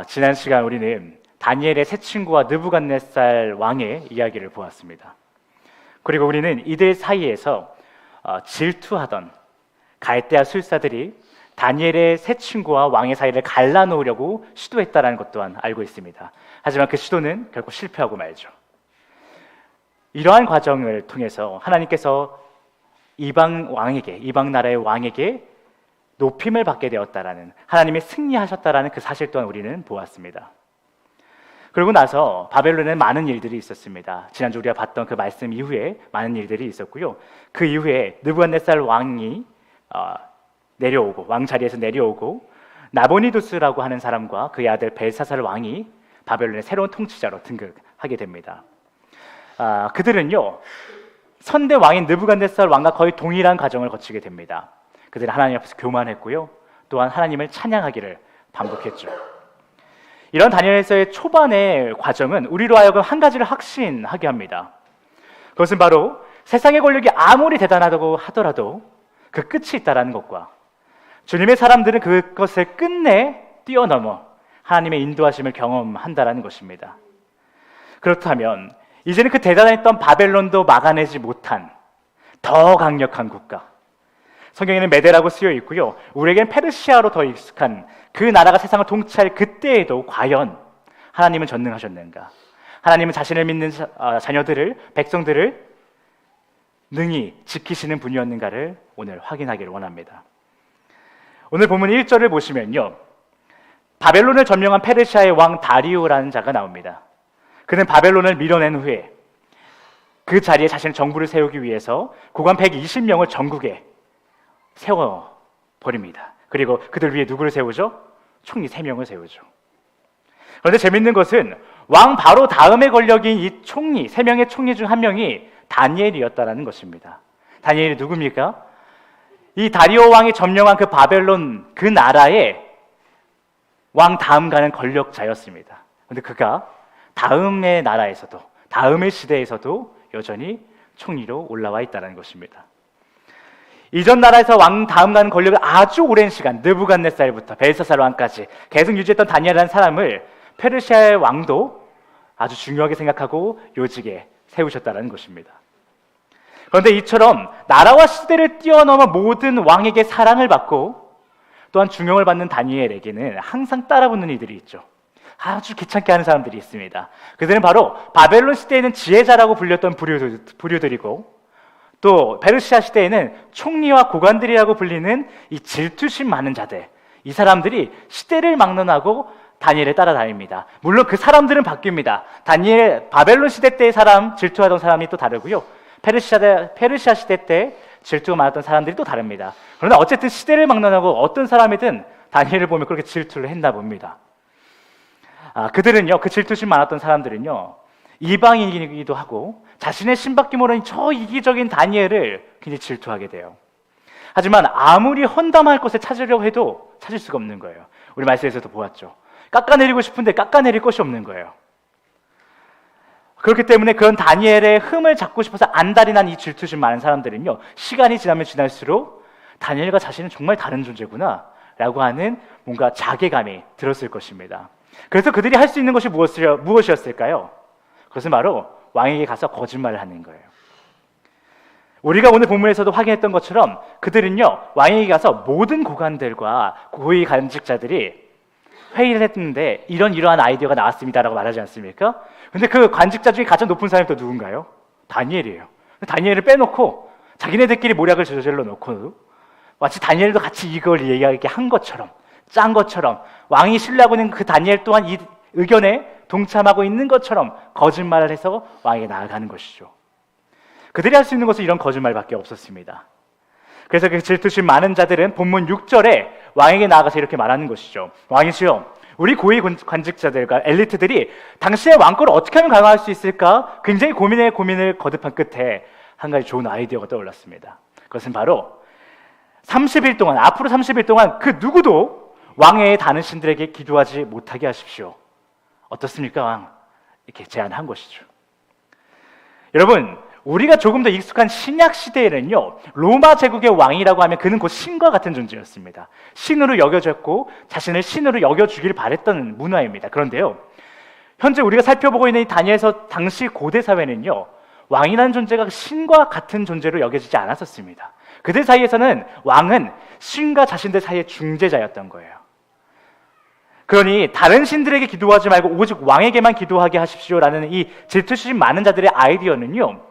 지난 시간 우리는 다니엘의 세 친구와 느부갓네살 왕의 이야기를 보았습니다. 그리고 우리는 이들 사이에서 질투하던 갈대아 술사들이 다니엘의 세 친구와 왕의 사이를 갈라놓으려고 시도했다는 것 또한 알고 있습니다. 하지만 그 시도는 결국 실패하고 말죠. 이러한 과정을 통해서 하나님께서 이방 나라의 왕에게 높임을 받게 되었다라는, 하나님이 승리하셨다라는 그 사실 또한 우리는 보았습니다. 그러고 나서 바벨론에는 많은 일들이 있었습니다. 지난주 우리가 봤던 그 말씀 이후에 많은 일들이 있었고요. 그 이후에 느부갓네살 왕이 내려오고, 왕 자리에서 내려오고, 나보니두스라고 하는 사람과 그의 아들 벨사살 왕이 바벨론의 새로운 통치자로 등극하게 됩니다. 그들은요, 선대 왕인 느부갓네살 왕과 거의 동일한 과정을 거치게 됩니다. 그들은 하나님 앞에서 교만했고요, 또한 하나님을 찬양하기를 반복했죠. 이런 다니엘서의 초반의 과정은 우리로 하여금 한 가지를 확신하게 합니다. 그것은 바로 세상의 권력이 아무리 대단하다고 하더라도 그 끝이 있다는 것과, 주님의 사람들은 그것을 끝내 뛰어넘어 하나님의 인도하심을 경험한다는 것입니다. 그렇다면 이제는 그 대단했던 바벨론도 막아내지 못한 더 강력한 국가, 성경에는 메대라고 쓰여 있고요, 우리에겐 페르시아로 더 익숙한 그 나라가 세상을 통치할 그때에도 과연 하나님은 전능하셨는가? 하나님은 자신을 믿는 자녀들을, 백성들을 능히 지키시는 분이었는가를 오늘 확인하기를 원합니다. 오늘 본문 1절을 보시면요, 바벨론을 점령한 페르시아의 왕 다리오라는 자가 나옵니다. 그는 바벨론을 밀어낸 후에 그 자리에 자신의 정부를 세우기 위해서 고관 120명을 전국에 세워버립니다. 그리고 그들 위에 누구를 세우죠? 총리 3명을 세우죠. 그런데 재밌는 것은 왕 바로 다음의 권력인 이 총리, 3명의 총리 중 1명이 다니엘이었다는 것입니다. 다니엘이 누굽니까? 이 다리오 왕이 점령한 그 바벨론, 그 나라의 왕 다음 가는 권력자였습니다. 그런데 그가 다음의 나라에서도, 다음의 시대에서도 여전히 총리로 올라와 있다는 것입니다. 이전 나라에서 왕 다음 가는 권력을 아주 오랜 시간, 느부갓네살부터 벨사살 왕까지 계속 유지했던 다니엘이라는 사람을 페르시아의 왕도 아주 중요하게 생각하고 요직에 세우셨다는 것입니다. 그런데 이처럼 나라와 시대를 뛰어넘어 모든 왕에게 사랑을 받고 또한 중용을 받는 다니엘에게는 항상 따라붙는 이들이 있죠. 아주 귀찮게 하는 사람들이 있습니다. 그들은 바로 바벨론 시대에는 지혜자라고 불렸던 부류들이고, 또 페르시아 시대에는 총리와 고관들이라고 불리는 이 질투심 많은 자들, 이 사람들이 시대를 막론하고 다니엘을 따라다닙니다. 물론 그 사람들은 바뀝니다. 바벨론 시대 때의 사람, 질투하던 사람이 또 다르고요, 페르시아 시대 때 질투가 많았던 사람들이 또 다릅니다. 그러나 어쨌든 시대를 막론하고 어떤 사람이든 다니엘을 보면 그렇게 질투를 했나 봅니다. 그들은요, 그 질투심 많았던 사람들은요, 이방인이기도 하고 자신의 신밖에 모르는 저 이기적인 다니엘을 굉장히 질투하게 돼요. 하지만 아무리 헌담할 것을 찾으려고 해도 찾을 수가 없는 거예요. 우리 말씀에서도 보았죠. 깎아내리고 싶은데 깎아내릴 것이 없는 거예요. 그렇기 때문에 그런 다니엘의 흠을 잡고 싶어서 안달이 난 이 질투심 많은 사람들은요, 시간이 지나면 지날수록 다니엘과 자신은 정말 다른 존재구나 라고 하는 뭔가 자괴감이 들었을 것입니다. 그래서 그들이 할 수 있는 것이 무엇이었을까요? 그것은 바로 왕에게 가서 거짓말을 하는 거예요. 우리가 오늘 본문에서도 확인했던 것처럼 그들은요, 왕에게 가서 모든 고관들과 고위 관직자들이 회의를 했는데 이러한 아이디어가 나왔습니다라고 말하지 않습니까? 근데 그 관직자 중에 가장 높은 사람이 또 누군가요? 다니엘이에요. 다니엘을 빼놓고 자기네들끼리 모략을 저질러 놓고 마치 다니엘도 같이 이걸 얘기하게 한 것처럼, 짠 것처럼, 왕이 신뢰하고 있는 그 다니엘 또한 이 의견에 동참하고 있는 것처럼 거짓말을 해서 왕에게 나아가는 것이죠. 그들이 할 수 있는 것은 이런 거짓말밖에 없었습니다. 그래서 그 질투심 많은 자들은 본문 6절에 왕에게 나아가서 이렇게 말하는 것이죠. 왕이시여, 우리 고위 관직자들과 엘리트들이 당신의 왕권을 어떻게 하면 강화할 수 있을까? 굉장히 고민을 거듭한 끝에 한 가지 좋은 아이디어가 떠올랐습니다. 그것은 바로 30일 동안, 앞으로 30일 동안 그 누구도 왕외에 다른 신들에게 기도하지 못하게 하십시오. 어떻습니까, 왕? 이렇게 제안한 것이죠. 여러분, 우리가 조금 더 익숙한 신약 시대에는요, 로마 제국의 왕이라고 하면 그는 곧 신과 같은 존재였습니다. 신으로 여겨졌고 자신을 신으로 여겨주길 바랬던 문화입니다. 그런데요, 현재 우리가 살펴보고 있는 이 다니엘서 당시 고대 사회는요, 왕이라는 존재가 신과 같은 존재로 여겨지지 않았었습니다. 그들 사이에서는 왕은 신과 자신들 사이의 중재자였던 거예요. 그러니 다른 신들에게 기도하지 말고 오직 왕에게만 기도하게 하십시오라는 이 질투심 많은 자들의 아이디어는요,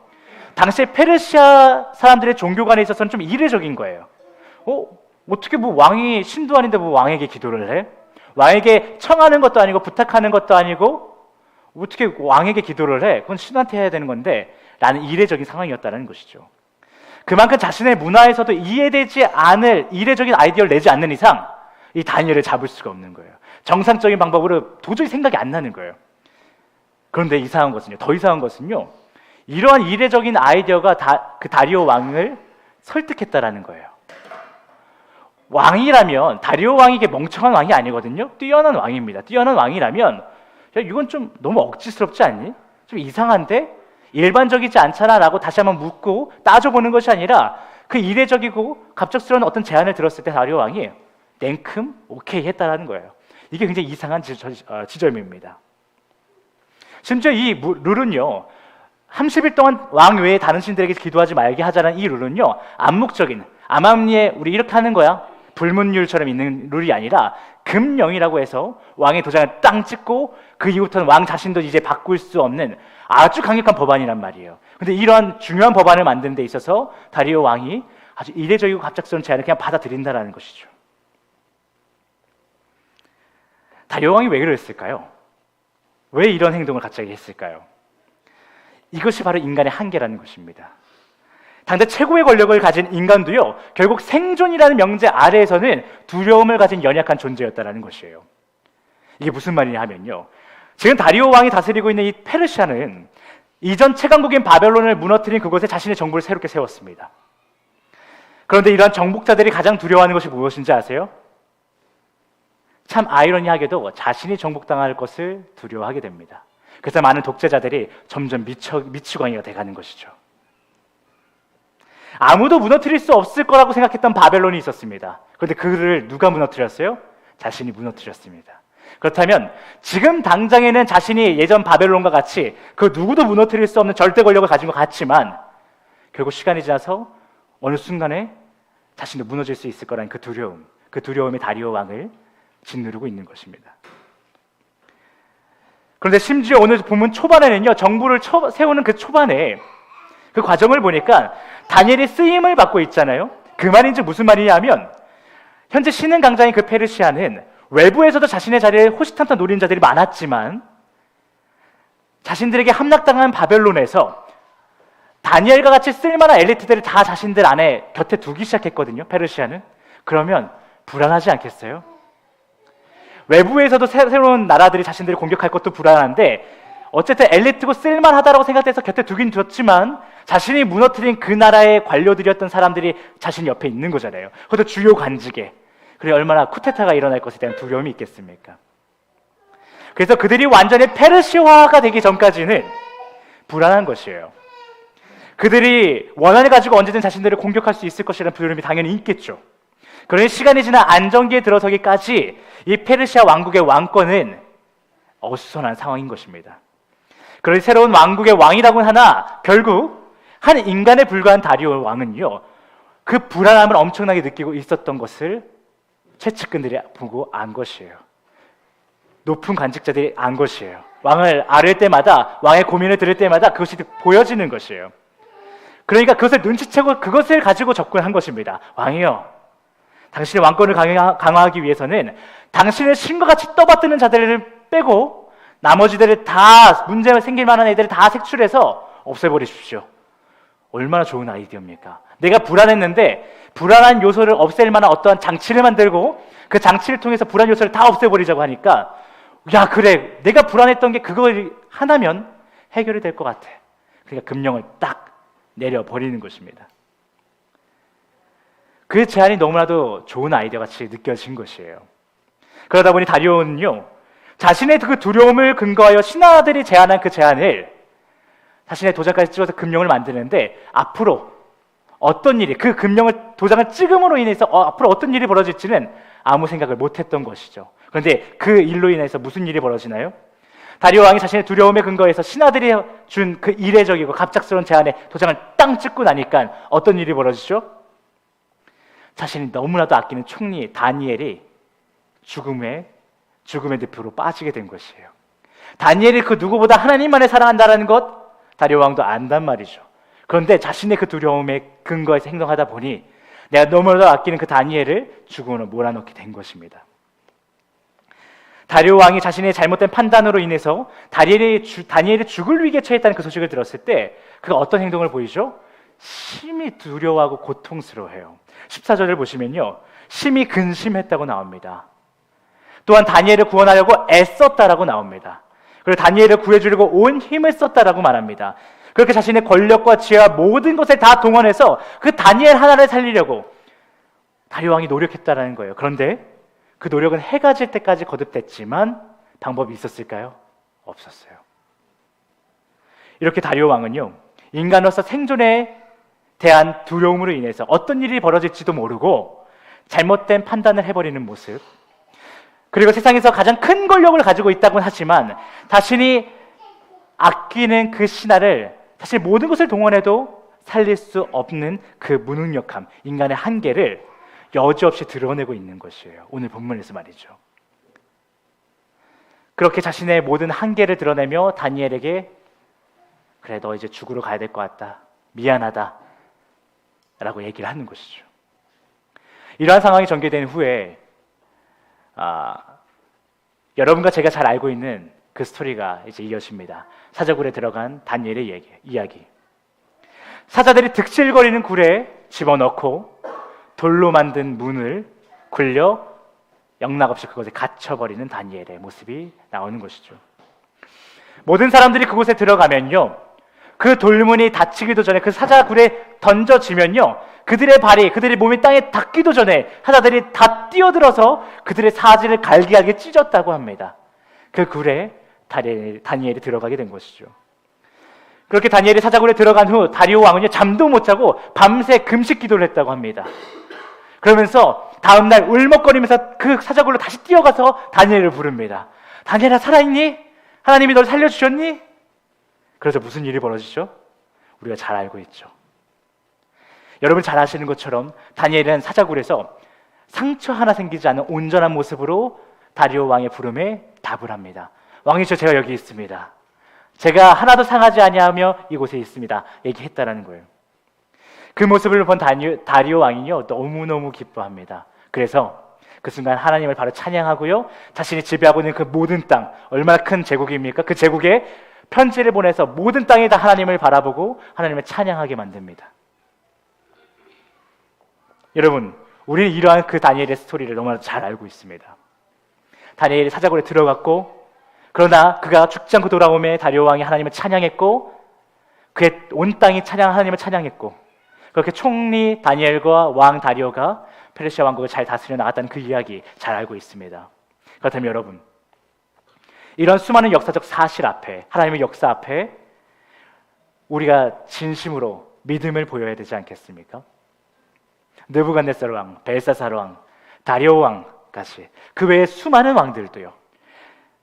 당시에 페르시아 사람들의 종교관에 있어서는 좀 이례적인 거예요. 어떻게 뭐 왕이 신도 아닌데 뭐 왕에게 기도를 해? 왕에게 청하는 것도 아니고 부탁하는 것도 아니고 어떻게 왕에게 기도를 해? 그건 신한테 해야 되는 건데 라는 이례적인 상황이었다는 것이죠. 그만큼 자신의 문화에서도 이해되지 않을 이례적인 아이디어를 내지 않는 이상 이 다니엘을 잡을 수가 없는 거예요. 정상적인 방법으로 도저히 생각이 안 나는 거예요. 그런데 더 이상한 것은요, 이러한 이례적인 아이디어가 그 다리오 왕을 설득했다라는 거예요. 왕이라면 다리오 왕이 이게 멍청한 왕이 아니거든요. 뛰어난 왕입니다. 뛰어난 왕이라면 야, 이건 좀 너무 억지스럽지 않니? 좀 이상한데? 일반적이지 않잖아 라고 다시 한번 묻고 따져보는 것이 아니라 그 이례적이고 갑작스러운 어떤 제안을 들었을 때 다리오 왕이 냉큼 오케이 했다라는 거예요. 이게 굉장히 이상한 지점입니다. 심지어 이 룰은요, 30일 동안 왕 외에 다른 신들에게 기도하지 말게 하자는 이 룰은요, 암묵적인 암암리에 우리 이렇게 하는 거야 불문율처럼 있는 룰이 아니라 금령이라고 해서 왕의 도장을 땅 찍고 그 이후부터는 왕 자신도 이제 바꿀 수 없는 아주 강력한 법안이란 말이에요. 근데 이러한 중요한 법안을 만드는 데 있어서 다리오 왕이 아주 이례적이고 갑작스러운 제안을 그냥 받아들인다는 것이죠. 다리오 왕이 왜 그랬을까요? 왜 이런 행동을 갑자기 했을까요? 이것이 바로 인간의 한계라는 것입니다. 당대 최고의 권력을 가진 인간도요, 결국 생존이라는 명제 아래에서는 두려움을 가진 연약한 존재였다는 것이에요. 이게 무슨 말이냐 하면요, 지금 다리오 왕이 다스리고 있는 이 페르시아는 이전 최강국인 바벨론을 무너뜨린 그곳에 자신의 정부를 새롭게 세웠습니다. 그런데 이러한 정복자들이 가장 두려워하는 것이 무엇인지 아세요? 참 아이러니하게도 자신이 정복당할 것을 두려워하게 됩니다. 그래서 많은 독재자들이 점점 미치광이가 돼가는 것이죠. 아무도 무너뜨릴 수 없을 거라고 생각했던 바벨론이 있었습니다. 그런데 그를 누가 무너뜨렸어요? 자신이 무너뜨렸습니다. 그렇다면 지금 당장에는 자신이 예전 바벨론과 같이 그 누구도 무너뜨릴 수 없는 절대 권력을 가진 것 같지만 결국 시간이 지나서 어느 순간에 자신도 무너질 수 있을 거라는 그 두려움이 다리오 왕을 짓누르고 있는 것입니다. 그런데 심지어 오늘 본문 초반에는요, 정부를 세우는 그 초반에 그 과정을 보니까 다니엘이 쓰임을 받고 있잖아요. 그 말인지 무슨 말이냐 하면 현재 신흥 강자인 그 페르시아는 외부에서도 자신의 자리를 호시탐탐 노리는 자들이 많았지만 자신들에게 함락당한 바벨론에서 다니엘과 같이 쓸만한 엘리트들을 다 자신들 안에 곁에 두기 시작했거든요. 페르시아는. 그러면 불안하지 않겠어요? 외부에서도 새로운 나라들이 자신들을 공격할 것도 불안한데 어쨌든 엘리트고 쓸만하다라고 생각해서 곁에 두긴 뒀지만 자신이 무너뜨린 그 나라의 관료들이었던 사람들이 자신 옆에 있는 거잖아요. 그것도 주요 관직에. 그래 얼마나 쿠데타가 일어날 것에 대한 두려움이 있겠습니까? 그래서 그들이 완전히 페르시아화가 되기 전까지는 불안한 것이에요. 그들이 원한을 가지고 언제든 자신들을 공격할 수 있을 것이라는 두려움이 당연히 있겠죠. 그러니 시간이 지나 안정기에 들어서기까지 이 페르시아 왕국의 왕권은 어수선한 상황인 것입니다. 그러니 새로운 왕국의 왕이라고는 하나 결국 한 인간에 불과한 다리오 왕은요, 그 불안함을 엄청나게 느끼고 있었던 것을 최측근들이 보고 안 것이에요. 높은 관직자들이 안 것이에요. 왕을 아를 때마다, 왕의 고민을 들을 때마다 그것이 보여지는 것이에요. 그러니까 그것을 눈치채고 그것을 가지고 접근한 것입니다. 왕이요, 당신의 왕권을 강화하기 위해서는 당신의 신과 같이 떠받드는 자들을 빼고 나머지들을 다 문제가 생길 만한 애들을 다 색출해서 없애버리십시오. 얼마나 좋은 아이디어입니까? 내가 불안했는데 불안한 요소를 없앨 만한 어떠한 장치를 만들고 그 장치를 통해서 불안 요소를 다 없애버리자고 하니까 야 그래 내가 불안했던 게 그거 하나면 해결이 될 것 같아. 그러니까 금령을 딱 내려버리는 것입니다. 그 제안이 너무나도 좋은 아이디어 같이 느껴진 것이에요. 그러다 보니 다리오는요, 자신의 그 두려움을 근거하여 신하들이 제안한 그 제안을 자신의 도장까지 찍어서 금령을 만드는데 앞으로 어떤 일이, 그 금령을 도장을 찍음으로 인해서 앞으로 어떤 일이 벌어질지는 아무 생각을 못했던 것이죠. 그런데 그 일로 인해서 무슨 일이 벌어지나요? 다리오 왕이 자신의 두려움에 근거해서 신하들이 준 그 이례적이고 갑작스러운 제안에 도장을 땅 찍고 나니까 어떤 일이 벌어지죠? 자신이 너무나도 아끼는 총리 다니엘이 죽음의 늪으로 빠지게 된 것이에요. 다니엘이 그 누구보다 하나님만을 사랑한다는 것 다리오 왕도 안단 말이죠. 그런데 자신의 그 두려움에 근거해서 행동하다 보니 내가 너무나도 아끼는 그 다니엘을 죽음으로 몰아넣게 된 것입니다. 다리오 왕이 자신의 잘못된 판단으로 인해서 다니엘이 죽을 위기에 처했다는 그 소식을 들었을 때 그가 어떤 행동을 보이죠? 심히 두려워하고 고통스러워해요. 14절을 보시면요, 심히 근심했다고 나옵니다. 또한 다니엘을 구원하려고 애썼다라고 나옵니다. 그리고 다니엘을 구해주려고 온 힘을 썼다라고 말합니다. 그렇게 자신의 권력과 지혜와 모든 것을 다 동원해서 그 다니엘 하나를 살리려고 다리오 왕이 노력했다라는 거예요. 그런데 그 노력은 해가 질 때까지 거듭됐지만 방법이 있었을까요? 없었어요. 이렇게 다리오 왕은요, 인간으로서 생존에 대한 두려움으로 인해서 어떤 일이 벌어질지도 모르고 잘못된 판단을 해버리는 모습, 그리고 세상에서 가장 큰 권력을 가지고 있다고는 하지만 자신이 아끼는 그 신하를 사실 모든 것을 동원해도 살릴 수 없는 그 무능력함, 인간의 한계를 여지없이 드러내고 있는 것이에요. 오늘 본문에서 말이죠. 그렇게 자신의 모든 한계를 드러내며 다니엘에게 그래, 너 이제 죽으러 가야 될 것 같다, 미안하다 라고 얘기를 하는 것이죠. 이러한 상황이 전개된 후에 여러분과 제가 잘 알고 있는 그 스토리가 이제 이어집니다. 사자굴에 들어간 다니엘의 이야기. 사자들이 득실거리는 굴에 집어넣고 돌로 만든 문을 굴려 영락없이 그곳에 갇혀버리는 다니엘의 모습이 나오는 것이죠. 모든 사람들이 그곳에 들어가면요, 그 돌문이 닫히기도 전에 그 사자굴에 던져지면요, 그들의 몸이 땅에 닿기도 전에 사자들이 다 뛰어들어서 그들의 사지를 갈기갈기 찢었다고 합니다. 그 굴에 다니엘이 들어가게 된 것이죠. 그렇게 다니엘이 사자굴에 들어간 후 다리오 왕은요, 잠도 못 자고 밤새 금식 기도를 했다고 합니다. 그러면서 다음날 울먹거리면서 그 사자굴로 다시 뛰어가서 다니엘을 부릅니다. 다니엘아, 살아있니? 하나님이 널 살려주셨니? 그래서 무슨 일이 벌어지죠? 우리가 잘 알고 있죠. 여러분 잘 아시는 것처럼 다니엘은 사자굴에서 상처 하나 생기지 않은 온전한 모습으로 다리오 왕의 부름에 답을 합니다. 왕이시여, 제가 여기 있습니다. 제가 하나도 상하지 아니하며 이곳에 있습니다. 얘기했다라는 거예요. 그 모습을 본 다리오 왕이요, 너무너무 기뻐합니다. 그래서 그 순간 하나님을 바로 찬양하고요, 자신이 지배하고 있는 그 모든 땅, 얼마나 큰 제국입니까? 그 제국에 편지를 보내서 모든 땅에 다 하나님을 바라보고 하나님을 찬양하게 만듭니다. 여러분, 우리는 이러한 그 다니엘의 스토리를 너무나 잘 알고 있습니다. 다니엘이 사자굴에 들어갔고, 그러나 그가 죽지 않고 돌아오매 다리오 왕이 하나님을 찬양했고, 그의 온 땅이 하나님을 찬양했고, 그렇게 총리 다니엘과 왕 다리오가 페르시아 왕국을 잘 다스려 나갔다는 그 이야기 잘 알고 있습니다. 그렇다면 여러분, 이런 수많은 역사적 사실 앞에, 하나님의 역사 앞에 우리가 진심으로 믿음을 보여야 되지 않겠습니까? 느부갓네살 왕, 벨사살 왕, 다리오 왕까지 그 외에 수많은 왕들도요,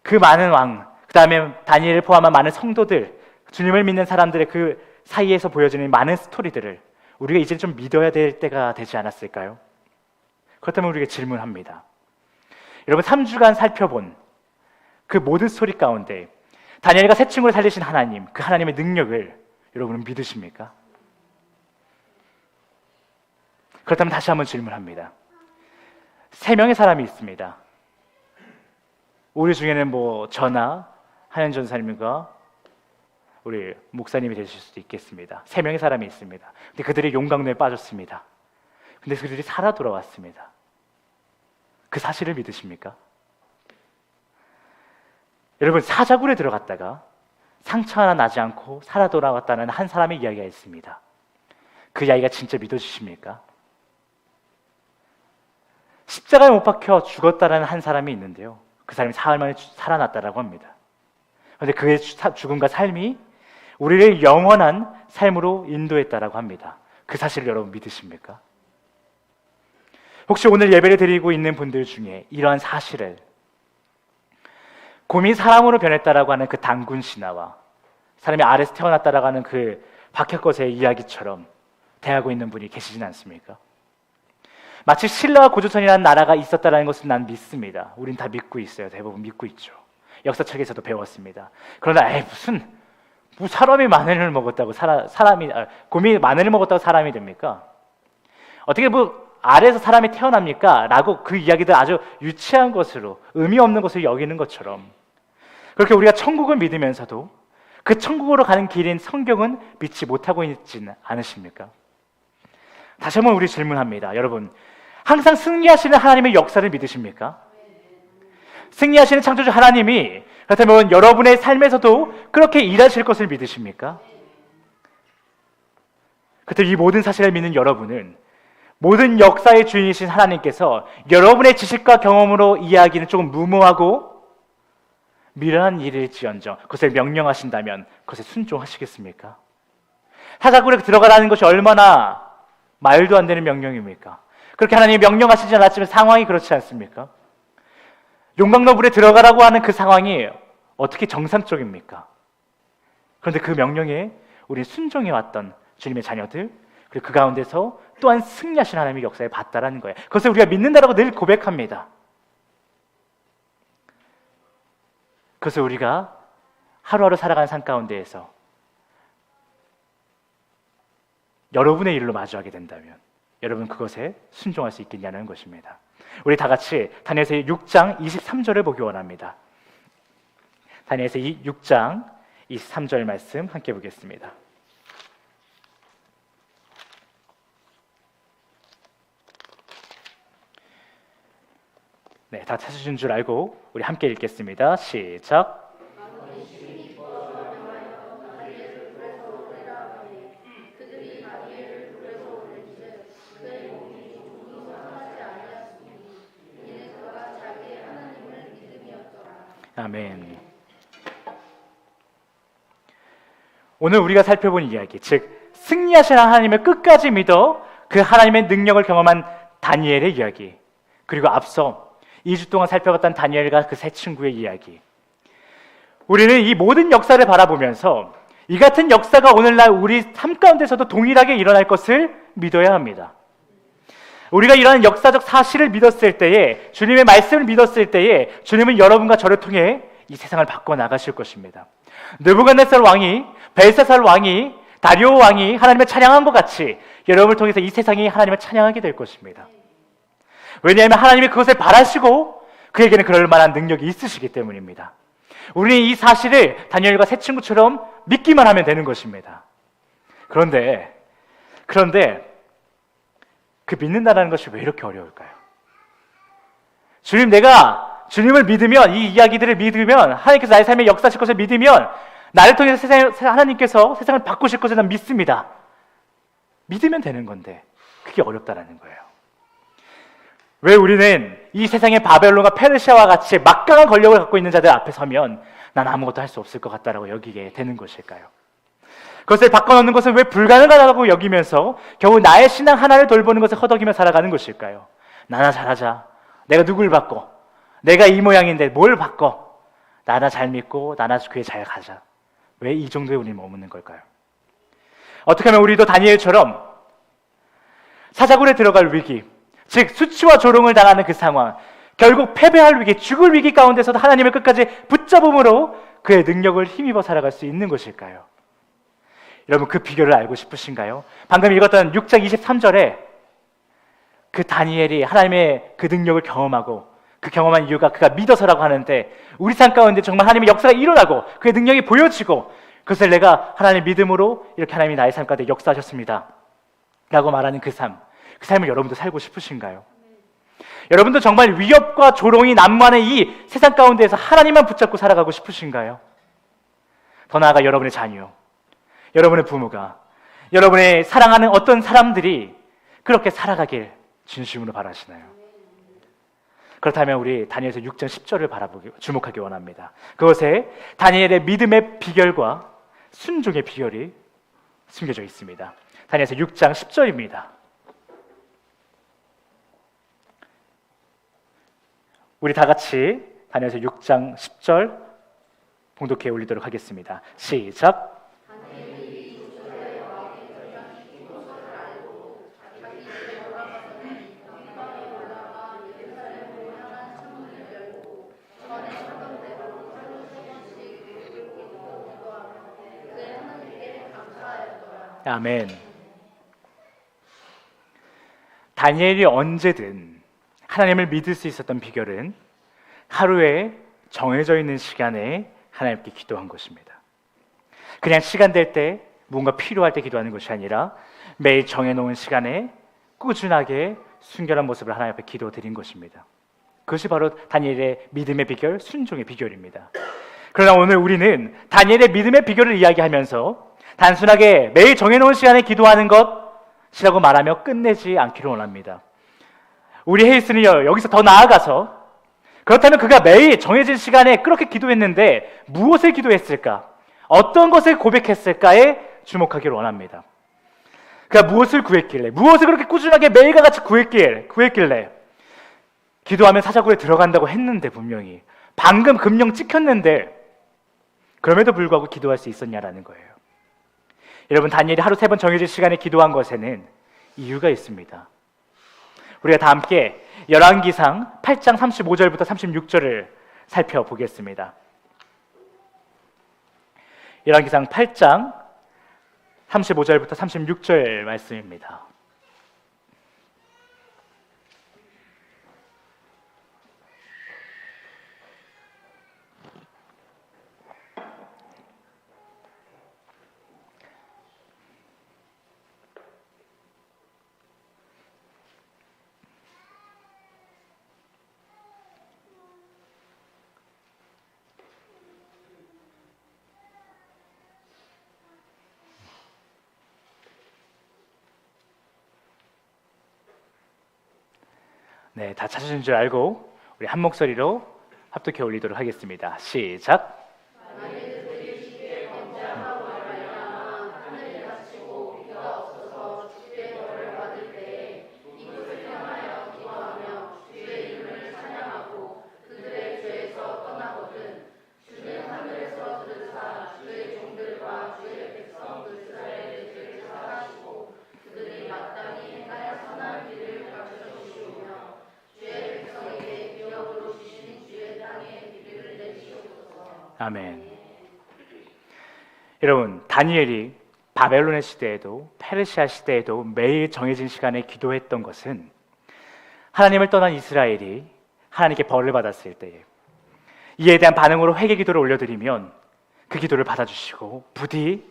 그 많은 왕, 그 다음에 다니엘을 포함한 많은 성도들, 주님을 믿는 사람들의 그 사이에서 보여지는 많은 스토리들을 우리가 이제 좀 믿어야 될 때가 되지 않았을까요? 그렇다면 우리에게 질문합니다. 여러분, 3주간 살펴본 그 모든 스토리 가운데 다니엘과 새 친구를 살리신 하나님, 그 하나님의 능력을 여러분은 믿으십니까? 그렇다면 다시 한번 질문합니다. 3명의 사람이 있습니다. 우리 중에는 저나 한현 전사님과 우리 목사님이 되실 수도 있겠습니다. 3명의 사람이 있습니다. 근데 그들이 용광로에 빠졌습니다. 근데 그들이 살아 돌아왔습니다. 그 사실을 믿으십니까? 여러분, 사자굴에 들어갔다가 상처 하나 나지 않고 살아 돌아왔다는 한 사람의 이야기가 있습니다. 그 이야기가 진짜 믿어지십니까? 십자가에 못 박혀 죽었다는 한 사람이 있는데요, 그 사람이 사흘 만에 살아났다라고 합니다. 그런데 그의 죽음과 삶이 우리를 영원한 삶으로 인도했다라고 합니다. 그 사실을 여러분 믿으십니까? 혹시 오늘 예배를 드리고 있는 분들 중에 이러한 사실을 곰이 사람으로 변했다라고 하는 그 단군 신화와 사람이 알에서 태어났다라고 하는 그 박혁거세의 이야기처럼 대하고 있는 분이 계시진 않습니까? 마치 신라와 고조선이라는 나라가 있었다는 것을 난 믿습니다. 우린 다 믿고 있어요. 대부분 믿고 있죠. 역사책에서도 배웠습니다. 그러나 무슨 사람이 마늘을 먹었다고 곰이 마늘을 먹었다고 사람이 됩니까? 어떻게 알에서 사람이 태어납니까? 라고 그 이야기들 아주 유치한 것으로 의미 없는 것을 여기는 것처럼 그렇게 우리가 천국을 믿으면서도 그 천국으로 가는 길인 성경은 믿지 못하고 있지는 않으십니까? 다시 한번 우리 질문합니다. 여러분, 항상 승리하시는 하나님의 역사를 믿으십니까? 승리하시는 창조주 하나님이 그렇다면 여러분의 삶에서도 그렇게 일하실 것을 믿으십니까? 그렇다면 이 모든 사실을 믿는 여러분은 모든 역사의 주인이신 하나님께서 여러분의 지식과 경험으로 이야기는 조금 무모하고 미련한 일일지언정 그것을 명령하신다면 그것에 순종하시겠습니까? 사자굴에 들어가라는 것이 얼마나 말도 안 되는 명령입니까? 그렇게 하나님이 명령하시지 않았지만 상황이 그렇지 않습니까? 용광로불에 들어가라고 하는 그 상황이 어떻게 정상적입니까? 그런데 그 명령에 우리 순종해왔던 주님의 자녀들 그리고 그 가운데서 또한 승리하신 하나님의 역사에 봤다라는 거예요. 그것을 우리가 믿는다라고 늘 고백합니다. 그것을 우리가 하루하루 살아가는 삶 가운데에서 여러분의 일로 마주하게 된다면 여러분 그것에 순종할 수 있겠냐는 것입니다. 우리 다 같이 다니엘서 6장 23절을 보기 원합니다. 다니엘서 6장 23절 말씀 함께 보겠습니다. 네, 다 찾으신 줄 알고 우리 함께 읽겠습니다. 시작. 아멘. 오늘 우리가 살펴본 이야기, 즉 승리하신 하나님을 끝까지 믿어 그 하나님의 능력을 경험한 다니엘의 이야기, 그리고 앞서 2주 동안 살펴봤던 다니엘과 그 세 친구의 이야기. 우리는 이 모든 역사를 바라보면서 이 같은 역사가 오늘날 우리 삶 가운데서도 동일하게 일어날 것을 믿어야 합니다. 우리가 이러한 역사적 사실을 믿었을 때에, 주님의 말씀을 믿었을 때에 주님은 여러분과 저를 통해 이 세상을 바꿔 나가실 것입니다. 느부갓네살 왕이, 벨사살 왕이, 다리오 왕이 하나님을 찬양한 것 같이 여러분을 통해서 이 세상이 하나님을 찬양하게 될 것입니다. 왜냐하면 하나님이 그것을 바라시고 그에게는 그럴 만한 능력이 있으시기 때문입니다. 우리는 이 사실을 다니엘과 세 친구처럼 믿기만 하면 되는 것입니다. 그런데 그 믿는다는 것이 왜 이렇게 어려울까요? 내가 주님을 믿으면, 이 이야기들을 믿으면, 하나님께서 나의 삶에 역사하실 것을 믿으면 나를 통해서 하나님께서 세상을 바꾸실 것을 난 믿습니다. 믿으면 되는 건데 그게 어렵다라는 거예요. 왜 우리는 이 세상의 바벨론과 페르시아와 같이 막강한 권력을 갖고 있는 자들 앞에 서면 난 아무것도 할 수 없을 것 같다라고 여기게 되는 것일까요? 그것을 바꿔놓는 것은 왜 불가능하다고 여기면서 겨우 나의 신앙 하나를 돌보는 것을 허덕이며 살아가는 것일까요? 나나 잘하자. 내가 누굴 바꿔? 내가 이 모양인데 뭘 바꿔? 나나 잘 믿고 나나 교회 잘 가자. 왜 이 정도에 우리는 머무는 걸까요? 어떻게 하면 우리도 다니엘처럼 사자굴에 들어갈 위기, 즉 수치와 조롱을 당하는 그 상황, 결국 패배할 위기, 죽을 위기 가운데서도 하나님을 끝까지 붙잡음으로 그의 능력을 힘입어 살아갈 수 있는 것일까요? 여러분 그 비결을 알고 싶으신가요? 방금 읽었던 6장 23절에 그 다니엘이 하나님의 그 능력을 경험하고 그 경험한 이유가 그가 믿어서라고 하는데, 우리 삶 가운데 정말 하나님의 역사가 일어나고 그의 능력이 보여지고 그것을 내가 하나님의 믿음으로 이렇게 하나님이 나의 삶 가운데 역사하셨습니다 라고 말하는 그 삶을 여러분도 살고 싶으신가요? 여러분도 정말 위협과 조롱이 난무하는 이 세상 가운데에서 하나님만 붙잡고 살아가고 싶으신가요? 더 나아가 여러분의 자녀, 여러분의 부모가, 여러분의 사랑하는 어떤 사람들이 그렇게 살아가길 진심으로 바라시나요? 그렇다면 우리 다니엘서 6장 10절을 주목하기 원합니다. 그것에 다니엘의 믿음의 비결과 순종의 비결이 숨겨져 있습니다. 다니엘서 6장 10절입니다. 우리 다 같이 다니엘서 6장 10절 봉독해 올리도록 하겠습니다. 시작. 아멘. 다니엘이 언제든 하나님을 믿을 수 있었던 비결은 하루에 정해져 있는 시간에 하나님께 기도한 것입니다. 그냥 시간 될 때, 뭔가 필요할 때 기도하는 것이 아니라 매일 정해놓은 시간에 꾸준하게 순결한 모습을 하나님 앞에 기도드린 것입니다. 그것이 바로 다니엘의 믿음의 비결, 순종의 비결입니다. 그러나 오늘 우리는 다니엘의 믿음의 비결을 이야기하면서 단순하게 매일 정해놓은 시간에 기도하는 것이라고 말하며 끝내지 않기를 원합니다. 우리 헤이스는요, 여기서 더 나아가서 그렇다면 그가 매일 정해진 시간에 그렇게 기도했는데 무엇을 기도했을까? 어떤 것을 고백했을까에 주목하기를 원합니다. 그가 무엇을 구했길래, 무엇을 그렇게 꾸준하게 매일과 같이 구했길래 기도하면 사자굴에 들어간다고 했는데 분명히 방금 금령 찍혔는데 그럼에도 불구하고 기도할 수 있었냐라는 거예요. 여러분, 다니엘이 하루 3번 정해진 시간에 기도한 것에는 이유가 있습니다. 우리가 다 함께 열왕기상 8장 35절부터 36절을 살펴보겠습니다. 열왕기상 8장 35절부터 36절 말씀입니다. 네, 다 찾으신 줄 알고 우리 한 목소리로 합독해 올리도록 하겠습니다. 시작. 아멘. 여러분, 다니엘이 바벨론의 시대에도 페르시아 시대에도 매일 정해진 시간에 기도했던 것은 하나님을 떠난 이스라엘이 하나님께 벌을 받았을 때에 이에 대한 반응으로 회개 기도를 올려드리면 그 기도를 받아주시고 부디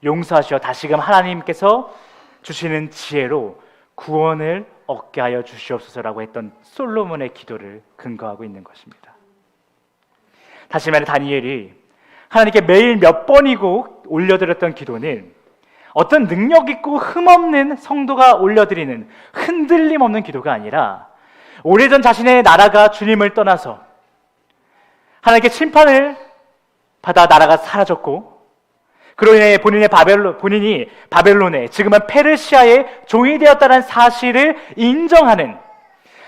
용서하시어 다시금 하나님께서 주시는 지혜로 구원을 얻게 하여 주시옵소서라고 했던 솔로몬의 기도를 근거하고 있는 것입니다. 다시 말해 다니엘이 하나님께 매일 몇 번이고 올려드렸던 기도는 어떤 능력 있고 흠없는 성도가 올려드리는 흔들림 없는 기도가 아니라 오래전 자신의 나라가 주님을 떠나서 하나님께 심판을 받아 나라가 사라졌고 그로 인해 본인이 바벨론에 지금은 페르시아의 종이 되었다는 사실을 인정하는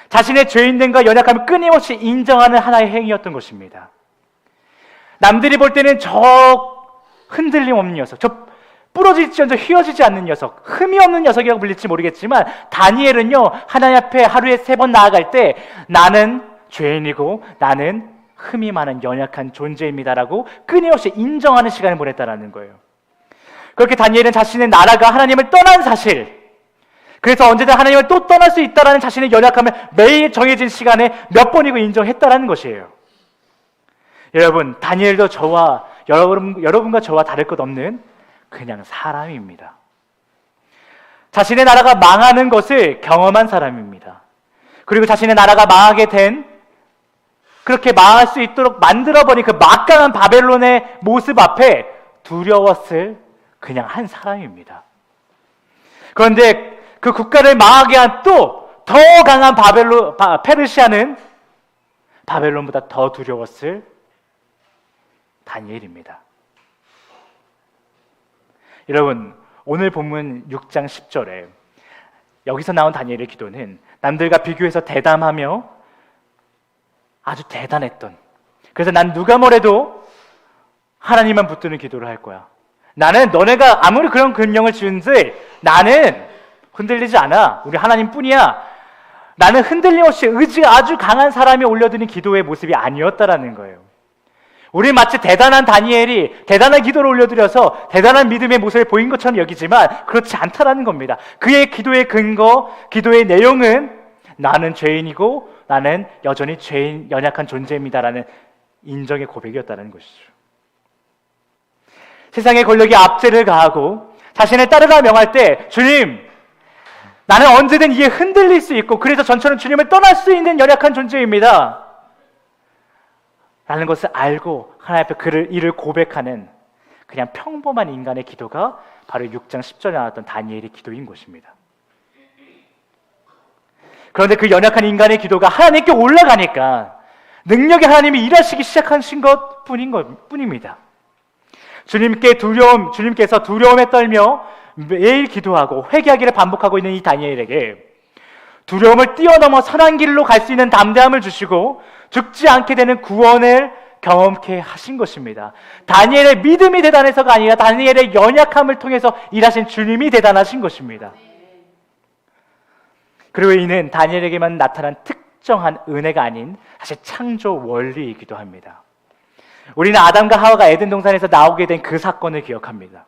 자신의 죄인됨과 연약함을 끊임없이 인정하는 하나의 행위였던 것입니다. 남들이 볼 때는 저 흔들림 없는 녀석, 저 부러지지 휘어지지 않는 녀석, 흠이 없는 녀석이라고 불릴지 모르겠지만 다니엘은요 하나님 앞에 하루에 3번 나아갈 때 나는 죄인이고 나는 흠이 많은 연약한 존재입니다라고 끊임없이 인정하는 시간을 보냈다라는 거예요. 그렇게 다니엘은 자신의 나라가 하나님을 떠난 사실, 그래서 언제든 하나님을 또 떠날 수 있다라는 자신의 연약함을 매일 정해진 시간에 몇 번이고 인정했다라는 것이에요. 여러분, 다니엘도 저와 여러분과 저와 다를 것 없는 그냥 사람입니다. 자신의 나라가 망하는 것을 경험한 사람입니다. 그리고 자신의 나라가 망하게 된 그렇게 망할 수 있도록 만들어버린 그 막강한 바벨론의 모습 앞에 두려웠을 그냥 한 사람입니다. 그런데 그 국가를 망하게 한 또 더 강한 페르시아는 바벨론보다 더 두려웠을 다니엘입니다. 여러분, 오늘 본문 6장 10절에 여기서 나온 다니엘의 기도는 남들과 비교해서 대담하며 아주 대단했던, 그래서 난 누가 뭐래도 하나님만 붙드는 기도를 할 거야. 나는 너네가 아무리 그런 금령을 지은들 나는 흔들리지 않아. 우리 하나님뿐이야. 나는 흔들림 없이 의지가 아주 강한 사람이 올려드는 기도의 모습이 아니었다라는 거예요. 우리 마치 대단한 다니엘이 대단한 기도를 올려드려서 대단한 믿음의 모습을 보인 것처럼 여기지만 그렇지 않다라는 겁니다. 그의 기도의 근거, 기도의 내용은 나는 죄인이고 나는 여전히 죄인, 연약한 존재입니다라는 인정의 고백이었다는 것이죠. 세상의 권력이 압제를 가하고 자신을 따르라 명할 때 주님, 나는 언제든 이에 흔들릴 수 있고 그래서 전처럼 주님을 떠날 수 있는 연약한 존재입니다 라는 것을 알고 하나님 앞에 이를 고백하는 그냥 평범한 인간의 기도가 바로 6장 10절에 나왔던 다니엘의 기도인 것입니다. 그런데 그 연약한 인간의 기도가 하나님께 올라가니까 능력의 하나님이 일하시기 시작하신 것뿐입니다. 주님께서 두려움에 떨며 매일 기도하고 회개하기를 반복하고 있는 이 다니엘에게 두려움을 뛰어넘어 선한 길로 갈 수 있는 담대함을 주시고 죽지 않게 되는 구원을 경험케 하신 것입니다. 다니엘의 믿음이 대단해서가 아니라 다니엘의 연약함을 통해서 일하신 주님이 대단하신 것입니다. 그리고 이는 다니엘에게만 나타난 특정한 은혜가 아닌 사실 창조 원리이기도 합니다. 우리는 아담과 하와가 에덴 동산에서 나오게 된 그 사건을 기억합니다.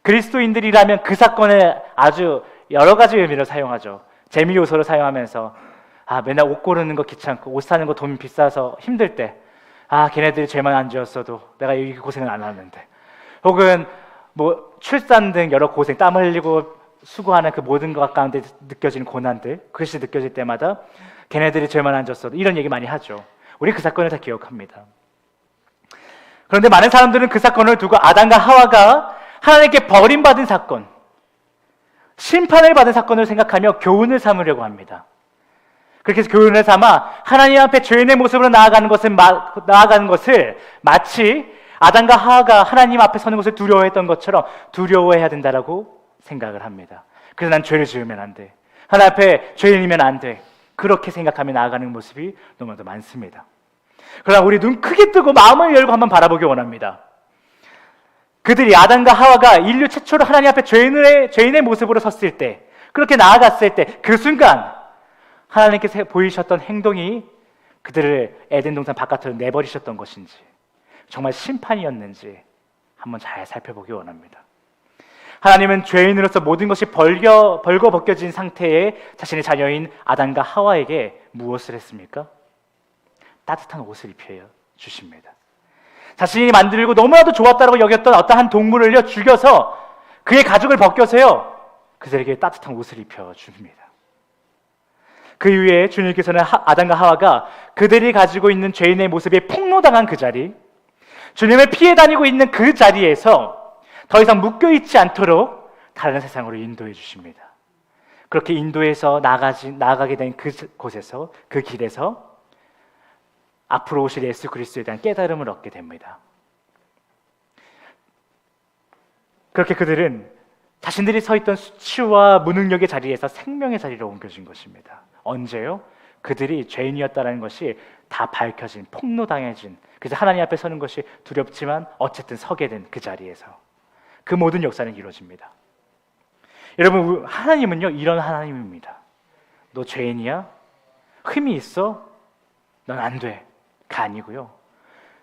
그리스도인들이라면 그 사건을 아주 여러 가지 의미로 사용하죠. 재미 요소로 사용하면서 맨날 옷 고르는 거 귀찮고 옷 사는 거 돈 비싸서 힘들 때 걔네들이 죄만 안 지었어도 내가 이 고생을 안 하는데, 혹은 뭐 출산 등 여러 고생, 땀 흘리고 수고하는 그 모든 것 가운데 느껴지는 고난들, 그것이 느껴질 때마다 걔네들이 죄만 안 졌어도 이런 얘기 많이 하죠. 우리 그 사건을 다 기억합니다. 그런데 많은 사람들은 그 사건을 두고 아담과 하와가 하나님께 버림받은 사건, 심판을 받은 사건을 생각하며 교훈을 삼으려고 합니다. 그렇게 해서 교훈을 삼아 하나님 앞에 죄인의 모습으로 나아가는 것을 마치 아담과 하와가 하나님 앞에 서는 것을 두려워했던 것처럼 두려워해야 된다라고 생각을 합니다. 그래서 난 죄를 지으면 안 돼, 하나님 앞에 죄인이면 안 돼, 그렇게 생각하며 나아가는 모습이 너무나도 많습니다. 그러나 우리 눈 크게 뜨고 마음을 열고 한번 바라보기 원합니다. 그들이 아담과 하와가 인류 최초로 하나님 앞에 죄인의 모습으로 섰을 때, 그렇게 나아갔을 때 그 순간 하나님께서 보이셨던 행동이 그들을 에덴 동산 바깥으로 내버리셨던 것인지 정말 심판이었는지 한번 잘 살펴보기 원합니다. 하나님은 죄인으로서 모든 것이 벌거벗겨진 상태의 자신의 자녀인 아담과 하와에게 무엇을 했습니까? 따뜻한 옷을 입혀 주십니다. 자신이 만들고 너무나도 좋았다고 여겼던 어떠한 동물을요 죽여서 그의 가죽을 벗겨서요 그들에게 따뜻한 옷을 입혀 줍니다. 그 이후에 주님께서는 아담과 하와가 그들이 가지고 있는 죄인의 모습에 폭로당한 그 자리, 주님을 피해 다니고 있는 그 자리에서 더 이상 묶여있지 않도록 다른 세상으로 인도해 주십니다. 그렇게 인도해서 나아가게 된 그곳에서, 그 길에서 앞으로 오실 예수 그리스도에 대한 깨달음을 얻게 됩니다. 그렇게 그들은 자신들이 서 있던 수치와 무능력의 자리에서 생명의 자리로 옮겨진 것입니다. 언제요? 그들이 죄인이었다는 것이 다 밝혀진, 폭로당해진, 그래서 하나님 앞에 서는 것이 두렵지만 어쨌든 서게 된 그 자리에서 그 모든 역사는 이루어집니다. 여러분, 하나님은요 이런 하나님입니다. 너 죄인이야? 흠이 있어? 넌 안 돼. 가 아니고요,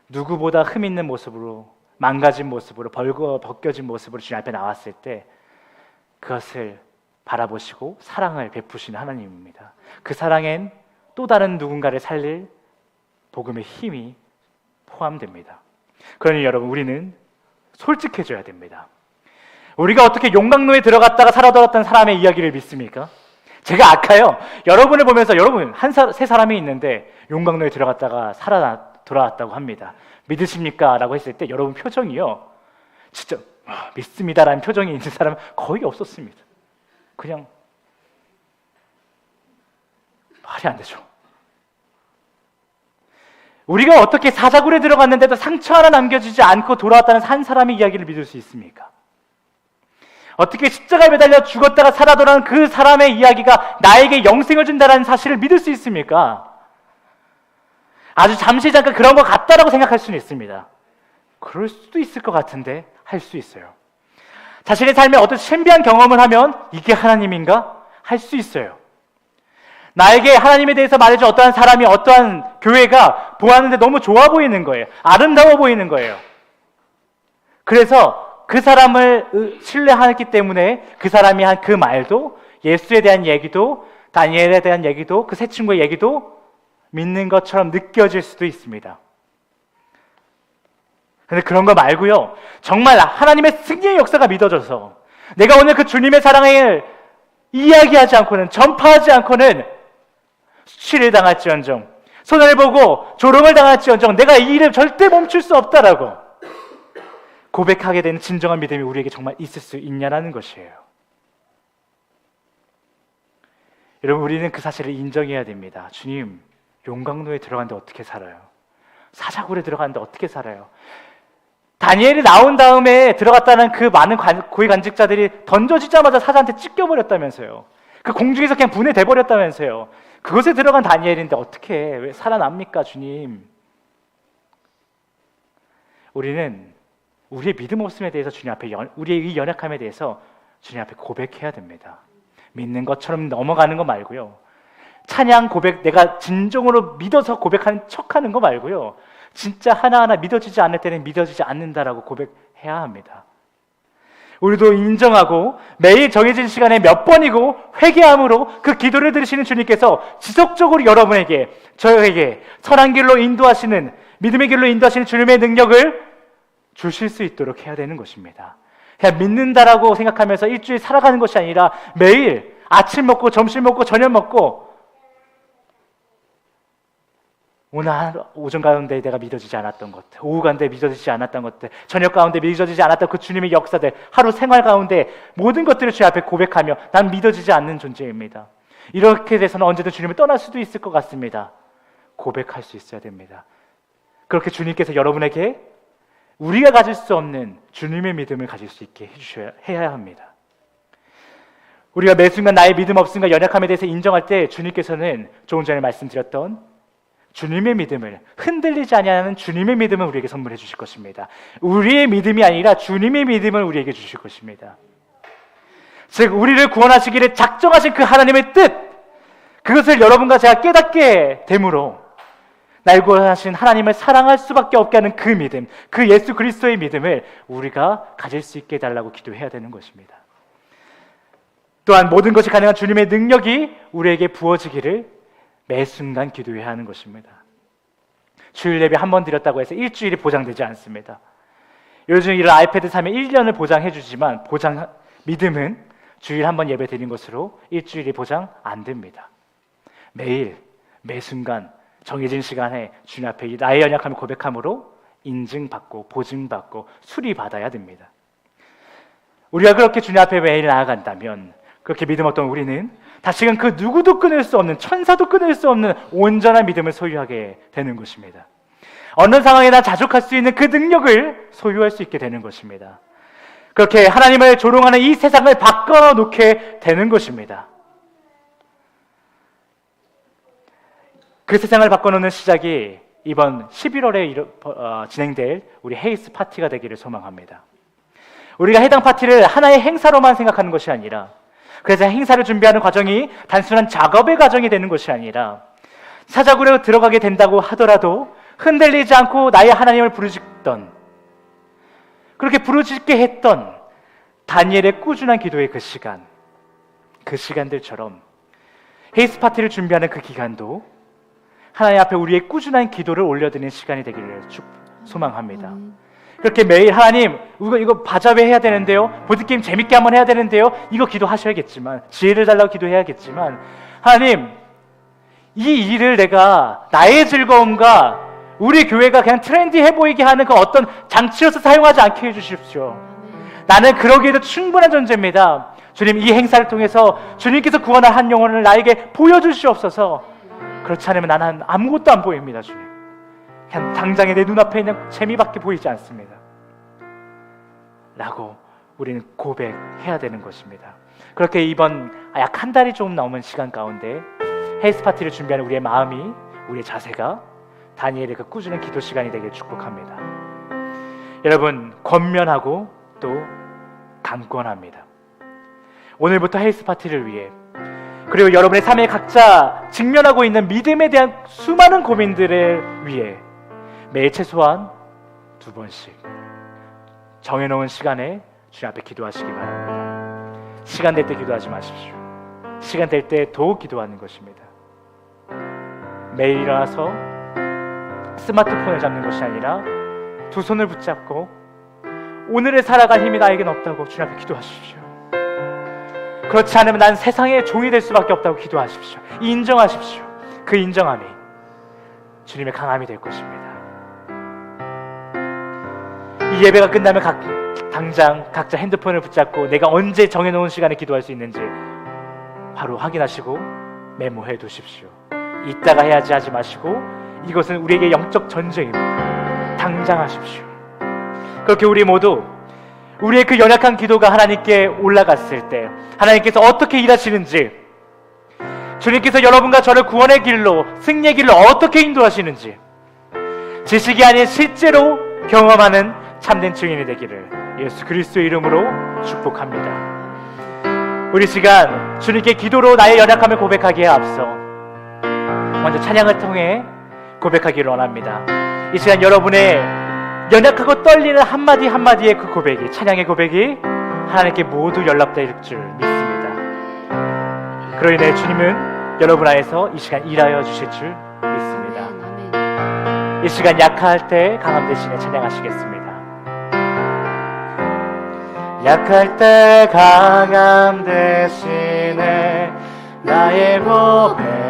누구보다 흠 있는 모습으로, 망가진 모습으로, 벗겨진 모습으로 주님 앞에 나왔을 때 그것을 바라보시고 사랑을 베푸시는 하나님입니다. 그 사랑엔 또 다른 누군가를 살릴 복음의 힘이 포함됩니다. 그러니 여러분, 우리는 솔직해져야 됩니다. 우리가 어떻게 용광로에 들어갔다가 살아돌았던 사람의 이야기를 믿습니까? 제가 아까요 여러분을 보면서, 여러분 세 사람이 있는데 용광로에 들어갔다가 돌아왔다고 합니다. 믿으십니까? 라고 했을 때 여러분 표정이요 진짜 믿습니다라는 표정이 있는 사람은 거의 없었습니다. 그냥 말이 안 되죠. 우리가 어떻게 사자굴에 들어갔는데도 상처 하나 남겨지지 않고 돌아왔다는 한 사람의 이야기를 믿을 수 있습니까? 어떻게 십자가에 매달려 죽었다가 살아 돌아온 그 사람의 이야기가 나에게 영생을 준다는 사실을 믿을 수 있습니까? 아주 잠시 잠깐 그런 것 같다라고 생각할 수는 있습니다. 그럴 수도 있을 것 같은데 할 수 있어요. 자신의 삶에 어떤 신비한 경험을 하면 이게 하나님인가? 할 수 있어요. 나에게 하나님에 대해서 말해준 어떠한 사람이, 어떠한 교회가 보았는데 너무 좋아 보이는 거예요. 아름다워 보이는 거예요. 그래서 그 사람을 신뢰하기 때문에 그 사람이 한 그 말도, 예수에 대한 얘기도, 다니엘에 대한 얘기도, 그 세 친구의 얘기도 믿는 것처럼 느껴질 수도 있습니다. 근데 그런 거 말고요, 정말 하나님의 승리의 역사가 믿어져서 내가 오늘 그 주님의 사랑을 이야기하지 않고는, 전파하지 않고는 수치를 당할지언정, 손해를 보고 조롱을 당할지언정 내가 이 일을 절대 멈출 수 없다라고 고백하게 되는 진정한 믿음이 우리에게 정말 있을 수 있냐라는 것이에요. 여러분, 우리는 그 사실을 인정해야 됩니다. 주님, 용광로에 들어갔는데 어떻게 살아요? 사자굴에 들어갔는데 어떻게 살아요? 다니엘이 나온 다음에 들어갔다는 그 많은 고위 간직자들이 던져지자마자 사자한테 찢겨버렸다면서요. 그 공중에서 그냥 분해돼 버렸다면서요. 그것에 들어간 다니엘인데 어떻게 왜 살아납니까, 주님? 우리는 우리의 믿음 없음에 대해서 주님 앞에, 우리의 이 연약함에 대해서 주님 앞에 고백해야 됩니다. 믿는 것처럼 넘어가는 거 말고요, 찬양 고백, 내가 진정으로 믿어서 고백하는 척하는 거 말고요, 진짜 하나하나 믿어지지 않을 때는 믿어지지 않는다라고 고백해야 합니다. 우리도 인정하고 매일 정해진 시간에 몇 번이고 회개함으로 그 기도를 들으시는 주님께서 지속적으로 여러분에게, 저에게 선한 길로 인도하시는, 믿음의 길로 인도하시는 주님의 능력을 주실 수 있도록 해야 되는 것입니다. 그냥 믿는다라고 생각하면서 일주일 살아가는 것이 아니라 매일 아침 먹고 점심 먹고 저녁 먹고, 오늘 오전 가운데 내가 믿어지지 않았던 것들, 오후 가운데 믿어지지 않았던 것들, 저녁 가운데 믿어지지 않았던 그 주님의 역사들, 하루 생활 가운데 모든 것들을 주님 앞에 고백하며 난 믿어지지 않는 존재입니다. 이렇게 돼서는 언제든 주님을 떠날 수도 있을 것 같습니다. 고백할 수 있어야 됩니다. 그렇게 주님께서 여러분에게 우리가 가질 수 없는 주님의 믿음을 가질 수 있게 해야 합니다. 우리가 매 순간 나의 믿음 없음과 연약함에 대해서 인정할 때 주님께서는 조금 전에 말씀드렸던 주님의 믿음을, 흔들리지 아니하는 주님의 믿음을 우리에게 선물해 주실 것입니다. 우리의 믿음이 아니라 주님의 믿음을 우리에게 주실 것입니다. 즉 우리를 구원하시기를 작정하신 그 하나님의 뜻, 그것을 여러분과 제가 깨닫게 되므로 날 구원하신 하나님을 사랑할 수밖에 없게 하는 그 믿음, 그 예수 그리스도의 믿음을 우리가 가질 수 있게 해달라고 기도해야 되는 것입니다. 또한 모든 것이 가능한 주님의 능력이 우리에게 부어지기를 매 순간 기도해야 하는 것입니다. 주일 예배 한 번 드렸다고 해서 일주일이 보장되지 않습니다. 요즘 이런 아이패드 사면 1년을 보장해 주지만 믿음은 주일 한 번 예배 드린 것으로 일주일이 보장 안 됩니다. 매일 매 순간 정해진 시간에 주님 앞에 나의 연약함을 고백함으로 인증받고 보증받고 수리받아야 됩니다. 우리가 그렇게 주님 앞에 매일 나아간다면, 그렇게 믿음 없던 우리는 다시금 그 누구도 끊을 수 없는, 천사도 끊을 수 없는 온전한 믿음을 소유하게 되는 것입니다. 어느 상황에나 자족할 수 있는 그 능력을 소유할 수 있게 되는 것입니다. 그렇게 하나님을 조롱하는 이 세상을 바꿔놓게 되는 것입니다. 그 세상을 바꿔놓는 시작이 이번 11월에 진행될 우리 헤이스 파티가 되기를 소망합니다. 우리가 해당 파티를 하나의 행사로만 생각하는 것이 아니라, 그래서 행사를 준비하는 과정이 단순한 작업의 과정이 되는 것이 아니라, 사자굴에 들어가게 된다고 하더라도 흔들리지 않고 나의 하나님을 부르짖던, 그렇게 부르짖게 했던 다니엘의 꾸준한 기도의 그 시간들처럼 헤이스 파티를 준비하는 그 기간도 하나님 앞에 우리의 꾸준한 기도를 올려드리는 시간이 되기를 소망합니다. 그렇게 매일 하나님, 이거 바자회 해야 되는데요, 보드게임 재밌게 한번 해야 되는데요, 이거 기도하셔야겠지만, 지혜를 달라고 기도해야겠지만, 하나님, 이 일을 내가 나의 즐거움과 우리 교회가 그냥 트렌디해 보이게 하는 그 어떤 장치로서 사용하지 않게 해주십시오. 나는 그러기에도 충분한 존재입니다. 주님, 이 행사를 통해서 주님께서 구원할 한 영혼을 나에게 보여주시옵소서. 그렇지 않으면 나는 아무것도 안 보입니다. 주님, 그냥 당장에 내 눈앞에 있는 재미밖에 보이지 않습니다 라고 우리는 고백해야 되는 것입니다. 그렇게 이번 약 한 달이 조금 넘은 시간 가운데 헬스 파티를 준비하는 우리의 마음이, 우리의 자세가 다니엘의 그 꾸준한 기도 시간이 되길 축복합니다. 여러분, 권면하고 또 강권합니다. 오늘부터 헬스 파티를 위해, 그리고 여러분의 삶에 각자 직면하고 있는 믿음에 대한 수많은 고민들을 위해 매일 최소한 2번씩 정해놓은 시간에 주님 앞에 기도하시기 바랍니다. 시간 될 때 기도하지 마십시오. 시간 될 때 더욱 기도하는 것입니다. 매일 일어나서 스마트폰을 잡는 것이 아니라 두 손을 붙잡고 오늘을 살아갈 힘이 나에겐 없다고 주님 앞에 기도하십시오. 그렇지 않으면 난 세상의 종이 될 수밖에 없다고 기도하십시오. 인정하십시오. 그 인정함이 주님의 강함이 될 것입니다. 이 예배가 끝나면 당장 각자 핸드폰을 붙잡고 내가 언제 정해놓은 시간에 기도할 수 있는지 바로 확인하시고 메모해 두십시오. 이따가 해야지 하지 마시고, 이것은 우리에게 영적 전쟁입니다. 당장 하십시오. 그렇게 우리 모두 우리의 그 연약한 기도가 하나님께 올라갔을 때 하나님께서 어떻게 일하시는지, 주님께서 여러분과 저를 구원의 길로, 승리의 길로 어떻게 인도하시는지 지식이 아닌 실제로 경험하는 참된 증인이 되기를 예수 그리스도의 이름으로 축복합니다. 우리 시간 주님께 기도로 나의 연약함을 고백하기에 앞서 먼저 찬양을 통해 고백하기를 원합니다. 이 시간 여러분의 연약하고 떨리는 한마디 한마디의 그 고백이, 찬양의 고백이 하나님께 모두 연락될 줄 믿습니다. 그로 인해 주님은 여러분 안에서 이 시간 일하여 주실 줄 믿습니다. 이 시간 약할 때 강함 대신에 찬양하시겠습니다. 약할 때 강함 대신에 나의 고백